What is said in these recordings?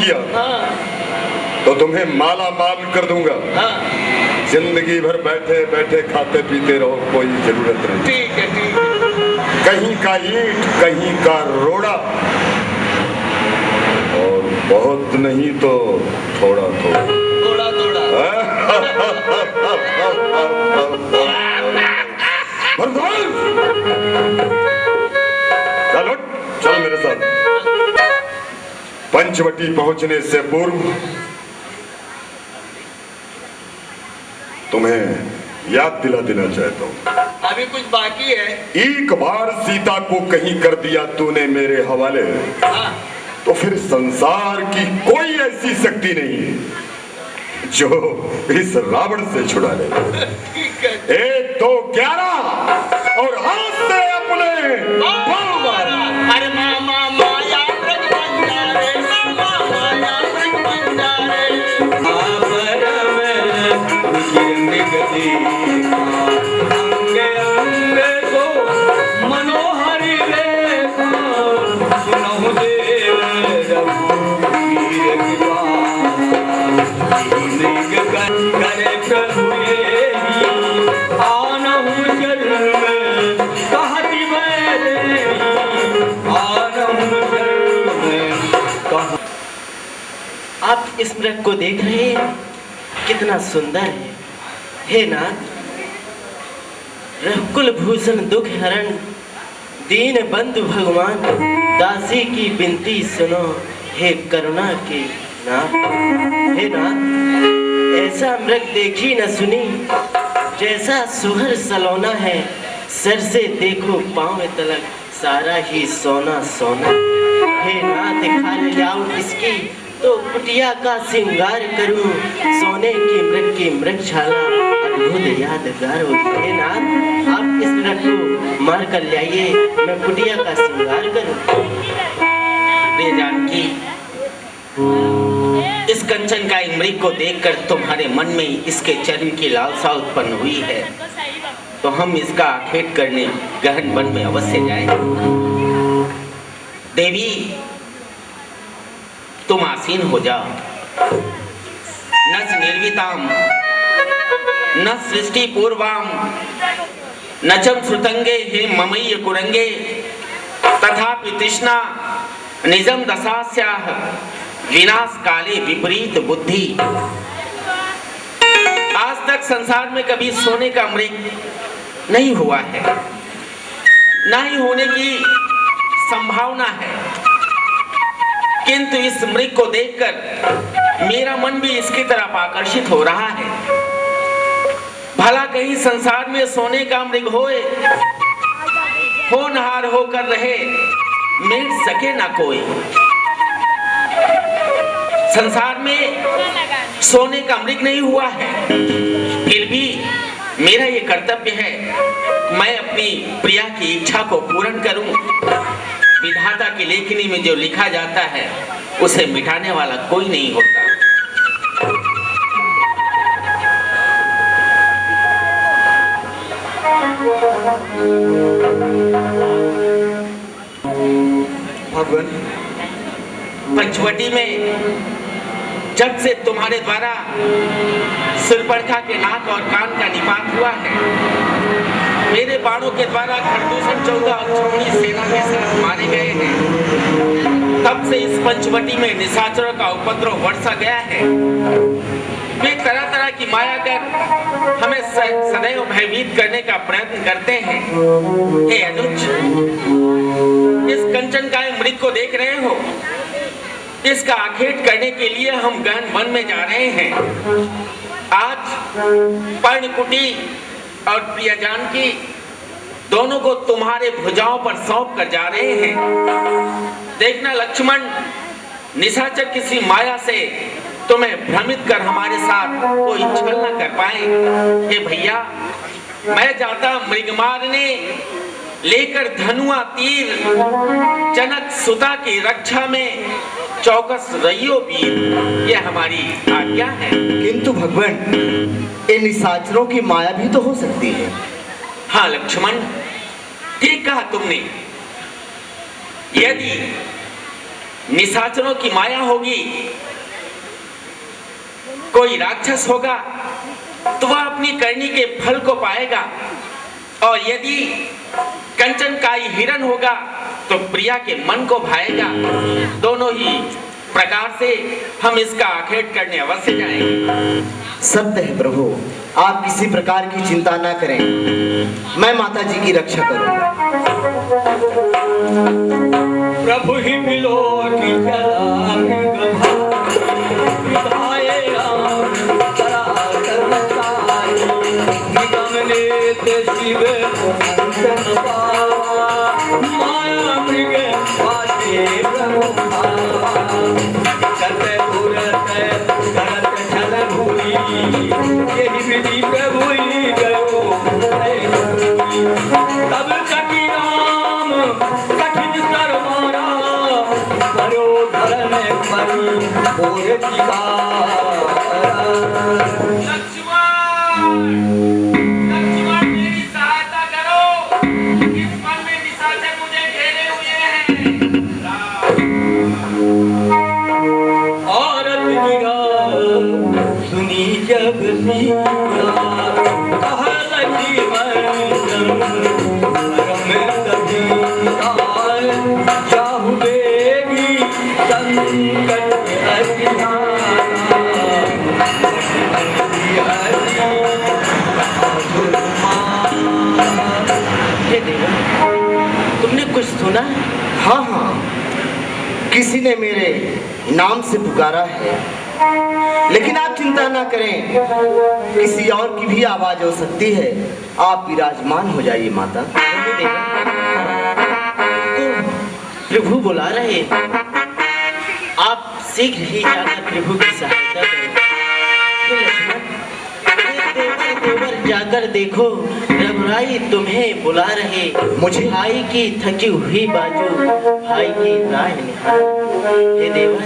किया तो तुम्हें माला माल कर दूंगा। जिंदगी भर बैठे बैठे खाते पीते रहो, कोई जरूरत नहीं। ठीक है, ठीक है। कहीं का ईंट कहीं का रोड़ा, और बहुत नहीं तो थोड़ा थोड़ा थोड़ा थोड़ा। चलो चल मेरे साथ। पंचवटी पहुंचने से पूर्व तुम्हें याद दिला देना चाहता हूं। अभी कुछ बाकी है। एक बार सीता को कहीं कर दिया तूने मेरे हवाले, तो फिर संसार की कोई ऐसी शक्ति नहीं जो इस रावण से छुड़ा ले। 1 2 11 और हाथ से अपने अरे मामा माया मृग बन जा रे, मामा माया मृग बन जा रे। अंगे अंगे को मनोहरी रेखा, सुनहु देव रघुवीर कृपा। मृग करे प्रभु एहि, आनहु चरण में कहति बैदेहि, आनहु चरण में कह। आप इस मृग को देख रहे हैं, कितना सुंदर है। हे नाथ, रघुकुल भूषण दुख हरण, दीन बंधु भगवान, दासी की विनती सुनो, हे करुणा के नाथ। हे नाथ, ऐसा मृग देखी न सुनी, जैसा सुहर सलोना है। सर से देखो पांव तलक, सारा ही सोना सोना। हे नाथ, खाली लाओ इसकी तो कुटिया का श्रृंगार करूं, सोने की मृगशाला अद्भुत यादगार हो। हे नाथ, आप इस मृग को मार कर लाइए, मैं कुटिया का श्रृंगार करूं। वे जानकी, इस कंचन का मृग को देखकर तुम्हारे मन में इसके चरण की लालसा उत्पन्न हुई है, तो हम इसका आखेट करने गहन वन में अवश्य जाएं। देवी, तुम आसीन हो जाओ। न निर्विताम न सृष्टि पूर्वाम नचम श्रुतंगे हे ममय्य कुरंगे, तथापि तृष्णा निजम दशास्याः विनाश काले विपरीत बुद्धि। आज तक संसार में कभी सोने का मृग नहीं हुआ है, ना ही होने की संभावना है, किंतु इस मृग को देखकर मेरा मन भी इसकी तरफ आकर्षित हो रहा है। भला कहीं संसार में सोने का मृग होए, होनहार होकर रहे, मिट सके ना कोई। संसार में सोने का मृग नहीं हुआ है, फिर भी मेरा ये कर्तव्य है, मैं अपनी प्रिया की इच्छा को पूर्ण करूं। विधाता की लेखनी में जो लिखा जाता है उसे मिटाने वाला कोई नहीं होता। भगवान, पंचवटी में जब से तुम्हारे द्वारा सुर्पणखा के नाक और कान का निपात हुआ है, मेरे बाणों के द्वारा खरदूषण 14 अक्षौहिणी सेना के साथ मारे गए हैं, तब से इस पंचवटी में निशाचरों का उपद्रव बढ़ता गया है। वे तरह तरह की माया कर हमें सदैव भयभीत करने का प्रयत्न करते हैं। हे अनुज, इस कंचन काय मृग को देख रहे हो, इसका आखेट करने के लिए हम गहन वन में जा रहे हैं। आज पर्णकुटी और प्रिया जानकी दोनों को तुम्हारे भुजाओं पर सौंप कर जा रहे हैं। देखना लक्ष्मण, निशाचर किसी माया से तुम्हें भ्रमित कर हमारे साथ कोई छल न कर पाए। हे भैया, मैं जाता मृग मारने, लेकर धनुआ तीर, जनक सुता की रक्षा में चौकस रहियो वीर, ये हमारी आज्ञा है। किंतु भगवान, इन निशाचरों की माया भी तो हो सकती है। हाँ लक्ष्मण, ठीक कहा तुमने। यदि निशाचरों की माया होगी, कोई राक्षस होगा तो वह अपनी करनी के फल को पाएगा, और यदि कंचनकाई हिरण होगा तो प्रिया के मन को भाएगा। दोनों ही प्रकार से हम इसका आखेट करने अवश्य जाएंगे। सत्य है प्रभु, आप किसी प्रकार की चिंता ना करें, मैं माता जी की रक्षा करूंगा। प्रभु ही मिलो की चला विधाये राम करा करताई निगम नेत शिव माया मृग वासे प्रभु करते पुरत करत छल भूरी यही विधि प्रभु ही गयो तब कटी राम कठिन कर मारा करो धर्म परी और लक्ष्मण मेरी सहायता करो, इस वन में निशाचर मुझे घेरे हुए हैं। औरत गिरा सुनी जब सीता कहा लक्ष्मण चाहू बेगी संकट हे देवा, तुमने कुछ सुना? हाँ हाँ, किसी ने मेरे नाम से पुकारा है, लेकिन आप चिंता ना करें, किसी और की भी आवाज हो सकती है। आप विराजमान हो जाइए माता। हे देवा, प्रभु बुला रहे, आप शीघ्र ही जाकर प्रभु की सहायता करें। हे लक्ष्मण, हे देवर जाकर देखो, रघुराई तुम्हें बुला रहे। मुझे? भाई की थकी हुई बाजू भाई की राह निहार। हे देवर,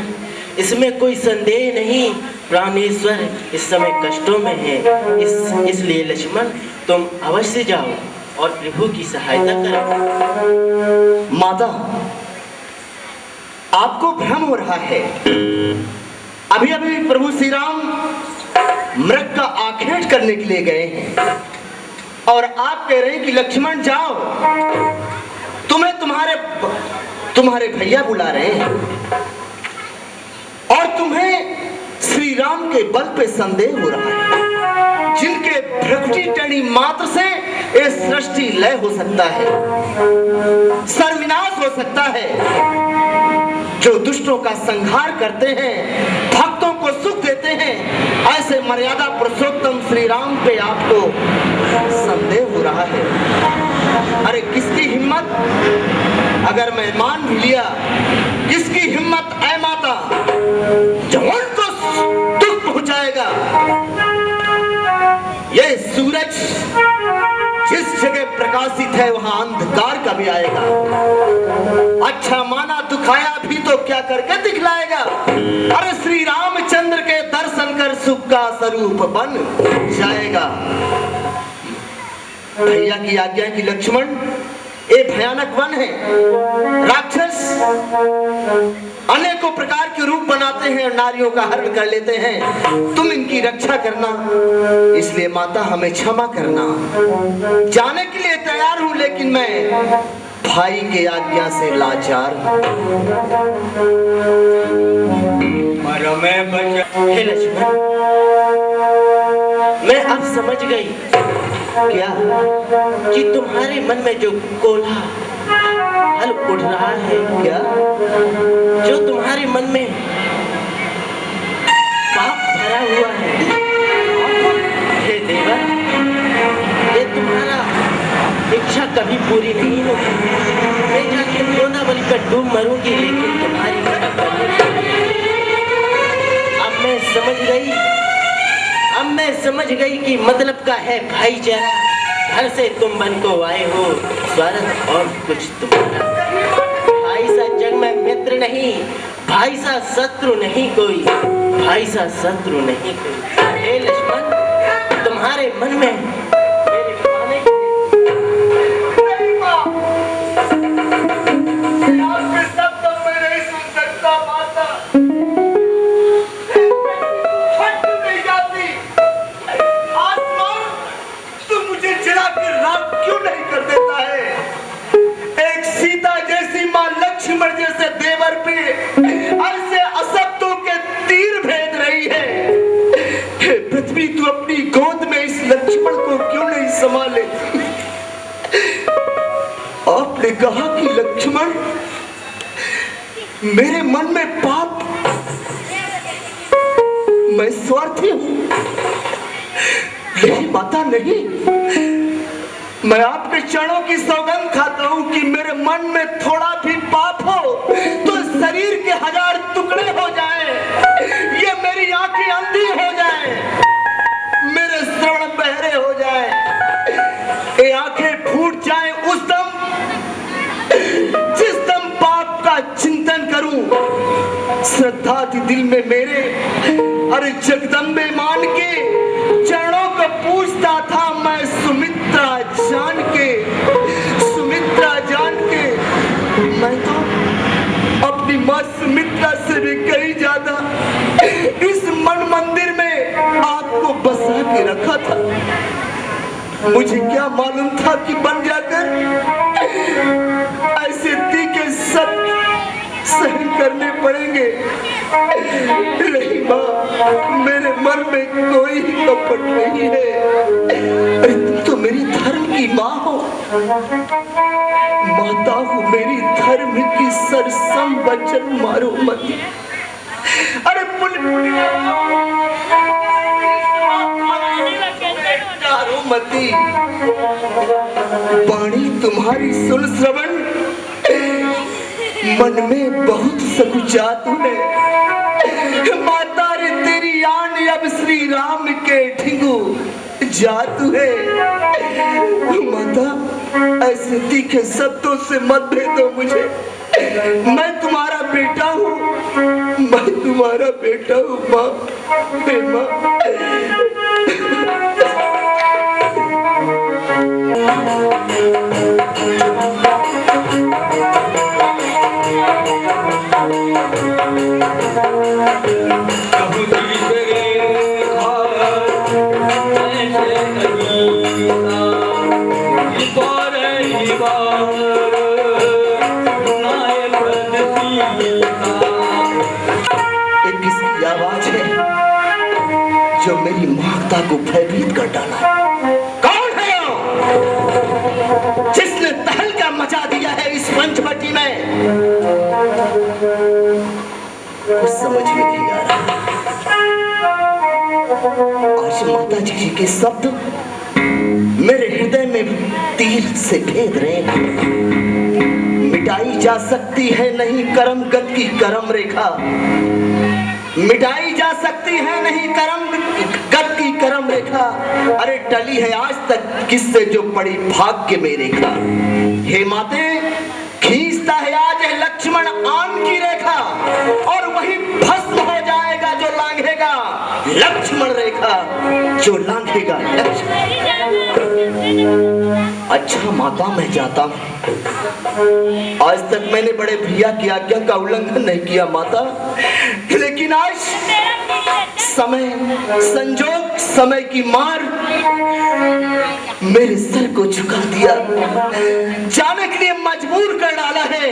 इसमें कोई संदेह नहीं, प्राणेश्वर इस समय कष्टों में है। इसलिए लक्ष्मण, तुम अवश्य जाओ और प्रभु की सहायता करो। माता, आपको भ्रम हो रहा है। अभी अभी प्रभु श्री राम मृग का आखेट करने के लिए गए हैं और आप कह रहे हैं कि लक्ष्मण जाओ, तुम्हें तुम्हारे भैया बुला रहे हैं और तुम्हें श्री राम के बल पे संदेह हो रहा है, जिनके भ्रकुटी टणी मात्र से ये सृष्टि लय हो सकता है, सर्वनाश हो सकता है। जो दुष्टों का संहार करते हैं, भक्तों को सुख देते हैं, ऐसे मर्यादा पुरुषोत्तम श्री राम पे आपको संदेह हो रहा है। अरे किसकी हिम्मत, अगर मैं मान भी लिया, किसकी हिम्मत ऐ माता, जवान को दुख पहुंचाएगा। ये सूरज जिस जगह प्रकाशित है वहां अंधकार का भी आएगा। अच्छा माना दुखाया भी तो क्या करके दिखलाएगा। अरे श्री रामचंद्र के दर्शन कर सुख का स्वरूप बन जाएगा। भैया की आज्ञा की लक्ष्मण, ये भयानक वन है, राक्षस अनेकों प्रकार के रूप बनाते हैं और नारियों का हरण कर लेते हैं। तुम इनकी रक्षा करना, इसलिए माता हमें क्षमा करना। जाने के लिए तैयार हूं, लेकिन मैं भाई के आज्ञा से लाचार हूं। हे लक्ष्मण, मैं अब समझ गई क्या कि तुम्हारे मन में जो कोलाहल उठ रहा है, क्या जो तुम्हारे मन में पाप भरा हुआ है, हे देवा, ये तुम्हारा इच्छा कभी पूरी नहीं होगी। मैं जाके गोदावरी पर डूब मरूंगी, लेकिन तुम्हारी इच्छा कभी अब मैं समझ गई कि मतलब का है भाईचारा। घर से तुम बन को आए हो, स्वार्थ और कुछ तुम्हारा। भाई सा जग में मित्र नहीं, भाई सा शत्रु नहीं कोई, भाई सा शत्रु नहीं कोई। हे लक्ष्मण, तुम्हारे मन में मेरे पाने सब तो मैं नहीं सुन सकता आखिर राम क्यों नहीं कर देता है? एक सीता जैसी माँ लक्ष्मण जैसे देवर पे ऐसे असत्यों के तीर भेज रही है। हे पृथ्वी, तू अपनी गोद में इस लक्ष्मण को क्यों नहीं संभाले? आपने कहा कि लक्ष्मण, मेरे मन में पाप, मैं स्वार्थी हूं। लेकिन माता नहीं, मैं आपके चरणों की सौगंध खाता हूं कि मेरे मन में थोड़ा भी पाप हो तो शरीर के 1000 टुकड़े हो जाएं, ये मेरी आंखें अंधी हो जाएं, मेरे श्रवण बहरे हो जाएं, ये आंखें फूट जाएं उस दम जिस दम पाप का चिंतन करूं। श्रद्धा थी दिल में मेरे, अरे जगदम्बे मान के चरणों को पूछता था मैं, सुमित्रा जान के, सुमित्रा जान के। मैं तो अपनी माँ सुमित्रा से भी कहीं ज्यादा इस मन मंदिर में आपको बसा के रखा था। मुझे क्या मालूम था कि बन जाकर ऐसे तीखे सब सहन करने पड़ेंगे। नहीं माँ, मेरे मन में कोई कपट नहीं है। अरे तुम तो मेरी धर्म की माँ हो, माता हो मेरी धर्म की, सरसम वचन मारो मत। अरे मती, वाणी तुम्हारी सुन श्रवण, मन में बहुत सकुचा तूने। माता रे तेरी आन अब श्री राम के ठिंगू जातू है। माता ऐसे तीखे शब्दों से मत भेदो मुझे, मैं तुम्हारा बेटा हूँ, मैं तुम्हारा बेटा हूँ माँ, हे माँ। जो मेरी माता को भयभीत कर डाला। कौन है जिसने तहलका मचा दिया है इस पंचवटी में? कुछ समझ में नहीं आ रहा। आज माता जी के शब्द मेरे हृदय में तीर से भेद रहे हैं। मिटाई जा सकती है नहीं कर्म गत की कर्म रेखा, मिटाई जा सकती है नहीं कर्म गत की कर्म रेखा। अरे टली है आज तक किससे जो पड़ी भाग्य में रेखा। हे माते, खींचता है आज लक्ष्मण आन की रेखा, और वही भस्म हो जाएगा जो लांघेगा लक्ष्मण रेखा, जो लांघेगा लक्ष्मण। अच्छा माता, मैं जाता हूं। आज तक मैंने बड़े भैया की आज्ञा का उल्लंघन नहीं किया माता, लेकिन आज समय, संजोग, समय की मार मेरे सर को झुका दिया, जाने के लिए मजबूर कर डाला है।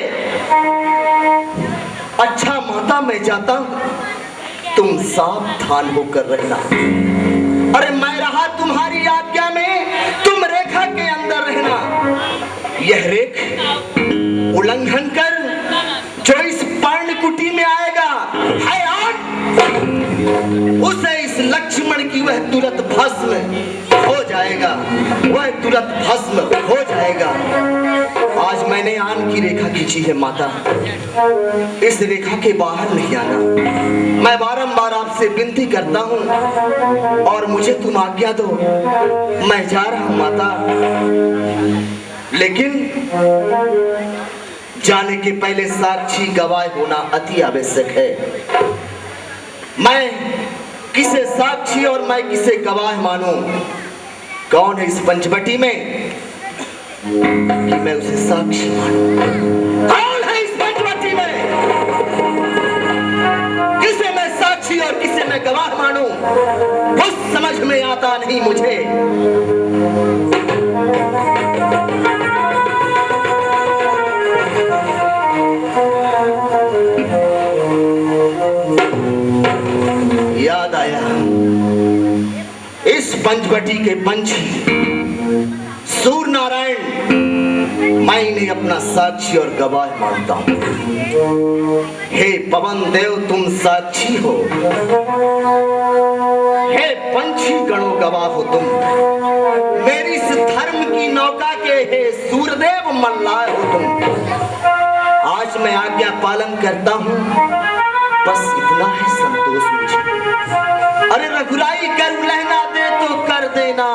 अच्छा माता, मैं जाता हूं, तुम सावधान होकर रहना। अरे मैं रहा तुम्हारी आज्ञा में, तुम रेखा के अंदर रहना। यह रेख उल्लंघन कर जो इस पर्णकुटी में आएगा, है उसे इस लक्ष्मण की वह तुरंत भस्म हो जाएगा, वह तुरंत भस्म हो जाएगा। आज मैंने आन की रेखा खींची है माता, इस रेखा के बाहर नहीं आना। मैं बारंबार आपसे विनती करता हूँ और मुझे तुम आज्ञा दो। मैं जा रहा हूँ माता, लेकिन जाने के पहले साक्षी गवाह होना अति आवश्यक है। मैं किसे साक्षी और मैं किसे गवाह मानूं? कौन है इस पंचवटी में कि मैं उसे साक्षी मानूं? कौन है इस पंचवटी में किसे मैं साक्षी और किसे मैं गवाह मानूं? कुछ समझ में आता नहीं मुझे। के पंछी सूर्य नारायण, मैं इन्हें अपना साक्षी और गवाह मानता हूं। हे पवन देव तुम साक्षी हो, हे पंछी गणों गवाह हो तुम, मेरी इस धर्म की नौका के हे सूर्यदेव मल्लाह हो तुम। आज मैं आज्ञा पालन करता हूं, बस इतना है संतोष मुझे। अरे रघुराई कर लहना दे तो कर देना,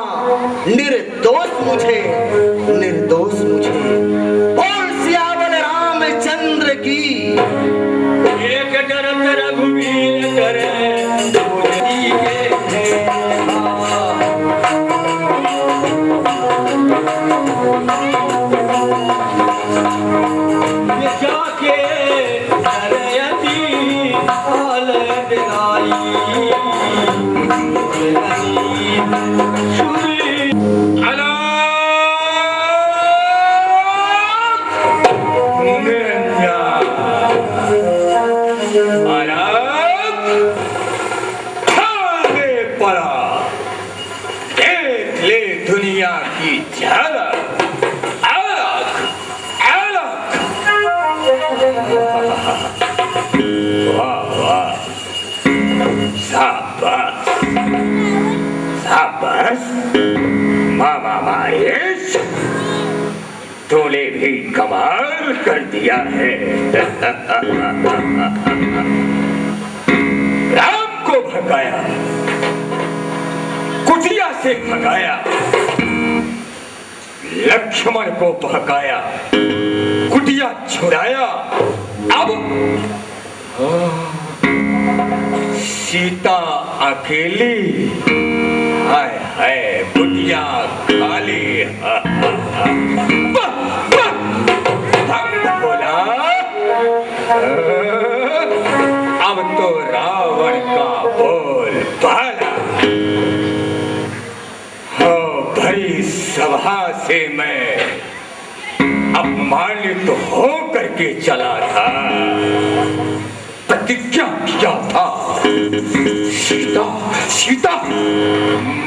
निर्दोष मुझे, निर्दोष मुझे। बोल सियावल रामचंद्र की। एक तरफ रघुवीर करे मोदी के जाके करयती हाल दिलाई दुनिया की झलक अलग अलग। वाह वाह, शाबाश शाबाश मामा महेश, तूने भी कमाल कर दिया है। राम को भगाया, कुटिया से भगाया, लक्ष्मण को भगाया, कुटिया छुड़ाया, अब सीता अकेली, हाय हाय कुटिया खाली। बोला अब तो रावण का बोल बाला। भरी सभा से मैं अपमानित हो करके चला था, प्रतिज्ञा किया था, सीता सीता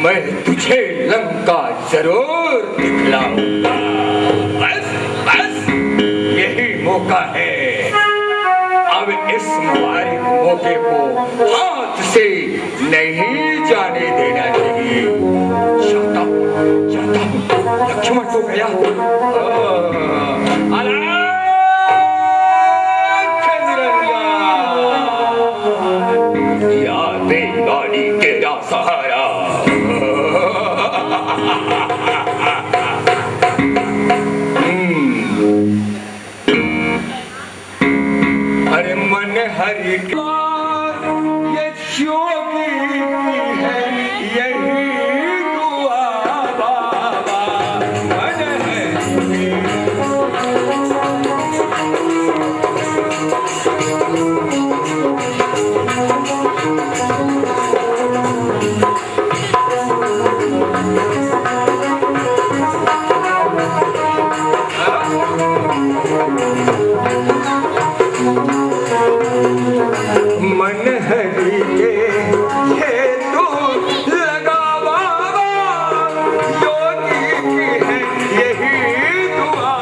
मैं तुझे लंका जरूर दिखलाऊंगा। बस बस यही मौका है, अब इस मुबारक मौके को हाथ से नहीं जाने देना चाहिए। जाता हूं, लक्ष्मण तो गया। या बेगानी तेरा सहारा। अरे मन हरि ये जोगी है यही दुआ बाबा, मन है मन हरि के हेतु लगा बाबा, योगी की है यही दुआ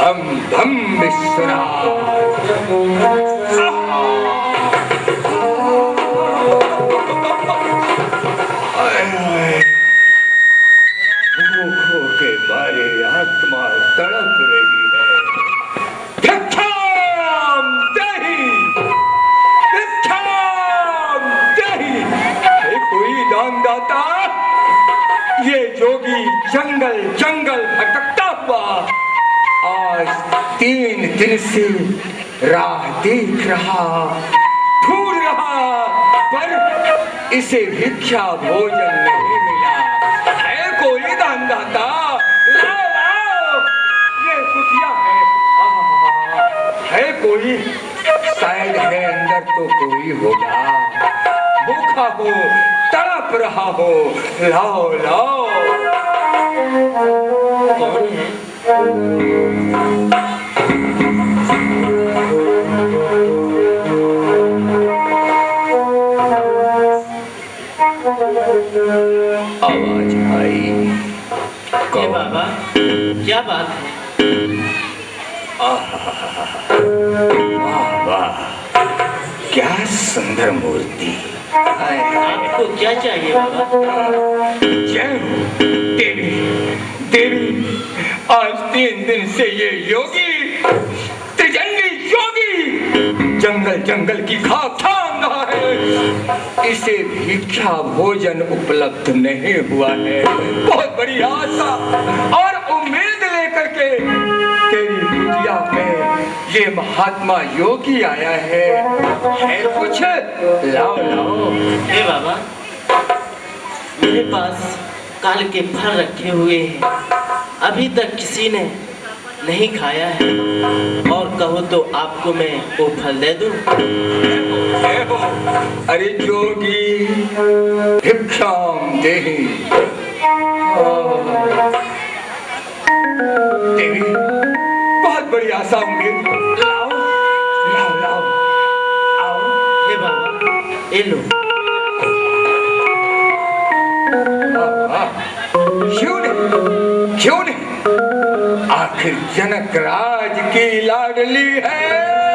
धम धम विश्वनाथ। भूखों के मारे आत्मा तड़प रही है। भिक्षाम देहि, भिक्षाम देहि। है कोई दानदाता? ये जोगी जंगल जंगल भटकता हुआ आज 3 दिन से राह देख रहा, ढूंढ रहा, पर इसे भिक्षा भोजन नहीं मिला। है कोई दानदाता? लाओ लाओ, ये कुटिया है। है कोई? शायद है अंदर तो कोई होगा, भूखा हो, तड़प रहा हो। लाओ लाओ। कौन है? आवाज आई। ये कौन? बाबा, क्या बात है? वाह वाह, क्या सुंदर मूर्ति। हाय हाय। आपको क्या चाहिए बाबा? जय हो देवी, देवी। आज 3 दिन से ये योगी, त्रिजंगी योगी जंगल जंगल की खाक थाम रहा है। इसे भिक्षा भोजन उपलब्ध नहीं हुआ है। बहुत बड़ी आशा और उम्मीद लेकर के तेरी कुटिया में ये महात्मा योगी आया है कुछ? लाओ लाओ। हे बाबा, मेरे पास काल के फल रखे हुए हैं, अभी तक किसी ने नहीं खाया है, और कहो तो आपको मैं वो फल दे दूं। अरे जोगी, भिक्षाम देहि। देवी, बहुत बड़ी आशा उम्मीद। लाओ लाओ लाओ, आओ। हे बाबा, ये लो। क्यों नहीं, क्यों नहीं? आखिर जनक राज की लाडली है।